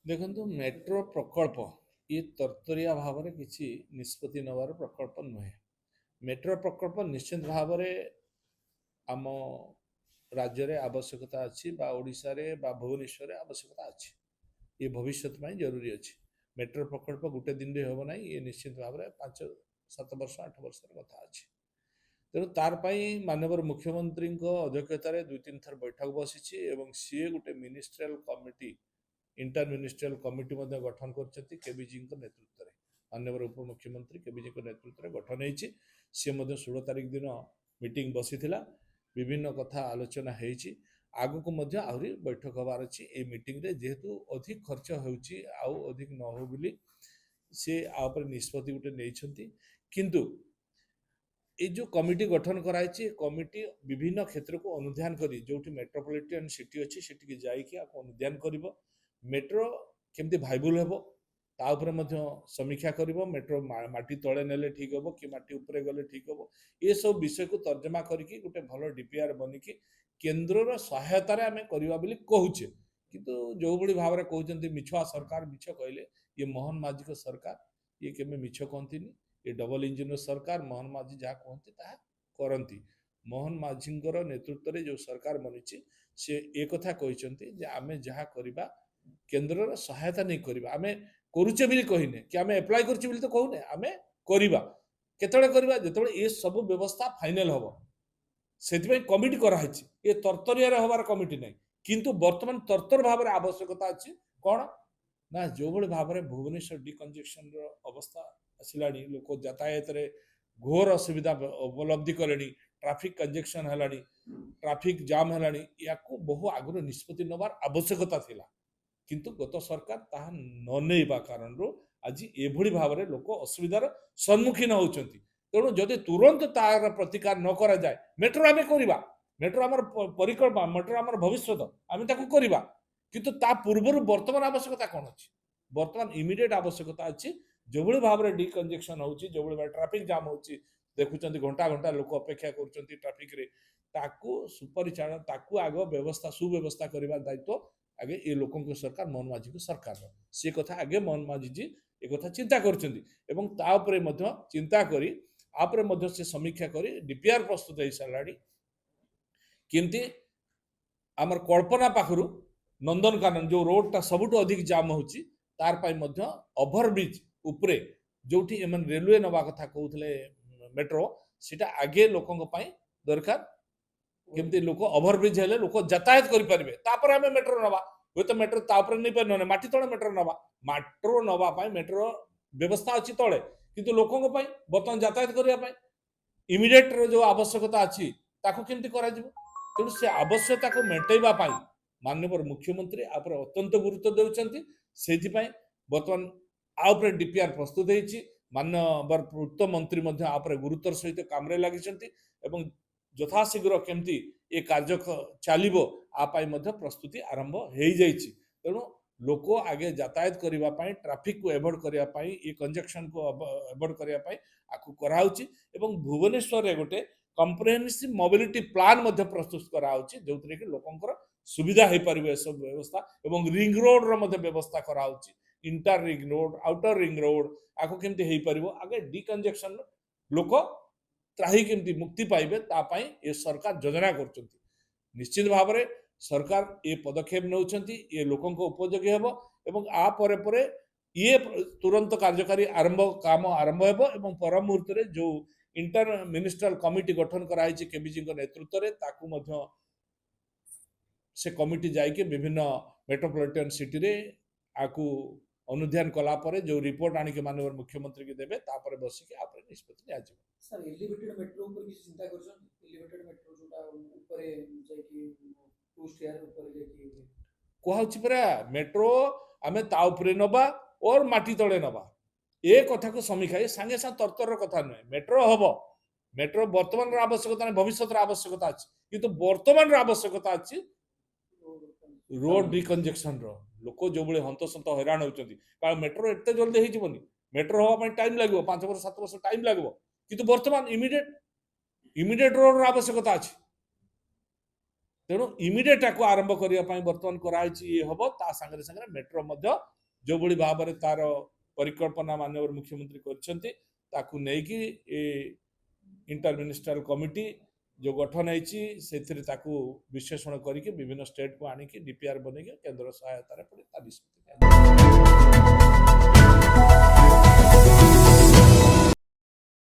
ଦେଖନ୍ତୁ ମେଟ୍ରୋ ପ୍ରକଳ୍ପ ଇଏ ତରତରିଆ ଭାବରେ କିଛି ନିଷ୍ପତ୍ତି ନେବାର ପ୍ରକଳ୍ପ ନୁହେଁ। ମେଟ୍ରୋ ପ୍ରକଳ୍ପ ନିଶ୍ଚିତ ଭାବରେ ଆମ ରାଜ୍ୟରେ ଆବଶ୍ୟକତା ଅଛି ବା ଓଡ଼ିଶାରେ ବା ଭୁବନେଶ୍ୱରରେ ଆବଶ୍ୟକତା ଅଛି। ଏ ଭବିଷ୍ୟତ ପାଇଁ ଜରୁରୀ ଅଛି। ମେଟ୍ରୋ ପ୍ରକଳ୍ପ ଗୋଟେ ଦିନରେ ହେବ ନାହିଁ, ଏ ନିଶ୍ଚିତ ଭାବରେ 5-7 ବର୍ଷ 8 ବର୍ଷର କଥା ଅଛି। ତେଣୁ ତାର ପାଇଁ ମାନ୍ୟବର ମୁଖ୍ୟମନ୍ତ୍ରୀଙ୍କ ଅଧ୍ୟକ୍ଷତାରେ 2-3 ଥର ବୈଠକ ବସିଛି ଏବଂ ସିଏ ଗୋଟେ ministerial committee inter ministerial committee गठन कर केबीजी नेतृत्व में माननीय उपमुख्यमंत्री केबीजी नेतृत्व में गठन होती 16 तारिख दिन मीटिंग बसी विभिन्न कथा आलोचना होती आगु को आहरी बैठक हबार अच्छी ये मीटिंग रे जेहेतु अधिक खर्च होउची आउ अधिक न हो बोली से आपर निष्पत्ति गोटे नहीं किंतु ये जो कमिटी गठन कराई कमिटी विभिन्न क्षेत्र को अनुध्यान करी जो मेट्रोपॉलिटन सिटी अच्छी से जाइए अनुध्यान कर मेट्रो केमती भाइबुल हेबो ता उपरे मध्य समीक्षा करिवो मेट्रो माटी तळे नेले ठीक हेबो कि माटी उपरे गले ठीक हेबो ये सब विषय को तर्जमा करिकि गोटे भलो डीपीआर बनिकि केंद्रर सहायता रे आमे करिवा बोली कहूचे किंतु जो बड़ी भाव रे कहउचंती मिछुआ सरकार मिछ कहले ये मोहन माझी को सरकार ये केमे मिछ कहंतीनी ये डबल इंजिन सरकार मोहन माझी जहा कहंती ता करंती मोहन माझींकर नेतृत्व रे जो सरकार बनिछि से एक कथा कहिसंती जे आमे जहा करिबा केन्द्र सहायता नहीं करवा आमे करुचे भी कहने कि आमे अप्लाई करछि बोली तो कहूने आमे करिबा केतळे करिबा जेतळे ए सब व्यवस्था फाइनल हबो सेति कमिटी कराई ये तरतरिया रे हबार कमिटी नहीं किंतु वर्तमान तरतर भाव में आवश्यकता अच्छी कौन ना जो भाई भाव में भुवनेश्वर डिकंजेक्शन अवस्था आसलानी लोक यातायात घोर असुविधा उपलब्धि कले ट्राफिक कंजेक्शन है ट्राफिक जाम है या बहु आगु निष्पत्ति नबार आवश्यकता थिला किंतु गत सरकार ताहा न नेबा कारण आज एभली भाव में लोक असुविधार सम्मुखीन होउचंती तेणु जदि तुरंत तार प्रतिकार न करा जाए मेट्रो आमे करिबा मेट्रो आमर परिकल्पना मेट्रो आमर भविष्य आमे ताकू करिबा किंतु ता पूर्व वर्तमान आवश्यकता कौन अच्छी वर्तमान इमिडिएट आवश्यकता अच्छी जो भाई भाव में डिकंजेक्शन होउची जो भाई ट्राफिक जाम होउची देखुचंती घंटा घंटा लोक अपेक्षा करुचंती ट्राफिक रे ताकू सुपरिचालन ताकू आगो व्यवस्था सुव्यवस्था करिबा दायित्व आगे ये लोकों सरकार मोहन माझी को सरकार से कथा आगे मोहन माझी जी एक कथा चिंता कर चिंता करी आपरे मध्य से समीक्षा करी डीपीआर प्रस्तुत हो सारा केमती आमर कल्पना पाखु नंदनकानन जो रोडटा सबुठ अधिक जाम होची तार पाई मध्य ओभरब्रिज उपरे जोठी एमन रेलवे नवा कथा कहउथले मेट्रो सेटा आगे लोकों पाई दरकार केमती लोक ओभरब्रिज हेले लोक यातायात करि परिबे तापर हमें मेट्रो नवा हो तो मेट्रो तापर नहीं पर न माटी तळे मेट्रो नवा पाई मेट्रो व्यवस्था अछि तळे किंतु लोकों पाई बर्तमान यातायात करिया पाई इमिडिएट जो आवश्यकता अछि ताको केमती करा जिवो तेणु से आवश्यकता को मेंटेबा पाई माननीय मुख्यमंत्री आप अत्यंत गुरुत्व देउचंती सेथि पाई बर्तमान आ ऊपर डीपीआर प्रस्तुत होईची माननीय पूर्त मंत्री मध्य आप गुरुत्वर सहित काम रे लागिचंती एवं यथाशीघ्र केमती ये कार्य चलो आपाई प्रस्तुति आरंभ हो जाइए तेणु लोक आगे यातायात करने ट्राफिक को एवॉइड करने ये कंजक्शन को एवॉइड करने आपको कराऊँच भुवनेश्वर गोटे कम्प्रेहेन्सिव मोबिलिटी प्लान प्रस्तुत कराऊँच जो कि लोकंर सुविधा हो पार सब व्यवस्था और रिंग रोड व्यवस्था कराऊँच inter ring road outer ring road आपको केमती हो पार आगे डिकंजेक्शन लोक त्राही केमती मुक्ति पाइबे तापाई ये सरकार योजना कर निश्चित भाव में सरकार ये पदक्षेप नौचंती ये लोकों को उपयोगी हेबो एवं आ परे परे ये तुरंत कार्यकारी आरंभ काम आरंभ हेबो एवं पर मुहूर्त रे जो इंटर मिनिस्ट्रियल कमिटी गठन कराई छि केबीजी को नेतृत्व रे ताकू मध्य से कमिटी जाई के विभिन्न मेट्रोपॉलिटन सिटी रे आकू अनुध्यान कला परे जो रिपोर्ट आनी के माननीय मुख्यमंत्री के देबे तापर बसी के आपरे निष्पत्ति आ जाय सर एलिवेटेड मेट्रो ऊपर की चिंता करछन एलिवेटेड मेट्रो जोटा ऊपर जाय कि 2 स्टेयर ऊपर जाय कि कहउछि परा मेट्रो आमे ता ऊपर नबा और माटी तळे नबा ए कथा को समीक्षा ए संगे संग तरतर कथा न मेट्रो हबो मेट्रो वर्तमान रा आवश्यकता नै भविष्यत रा आवश्यकता अछि किंतु वर्तमान रा आवश्यकता अछि रोड डिकंजेक्शन रो लोक जो बळे हंतसंत हैरान होउचंती कारण मेट्रो एते जल्दी हे जीवनी मेट्रो हवा पई टाइम लागबो 5 वर्ष 7 वर्ष टाइम लागबो किंतु वर्तमान इमिडिएट रोड आवश्यकता अछि तेणु इमिडिएट को आरंभ करने वर्तमान कराई ये हम ता संगे संगे मेट्रो जो भाव में तार परिकल्पना माननीय मुख्यमंत्री करछंती ताकू नेकी इंटर मिनिस्ट्रियल कमिटी जो गठन होती विश्लेषण करके विभिन्न स्टेट को आनिकी डीपीआर बन केन्द्र सहायतार निष्पत्ति।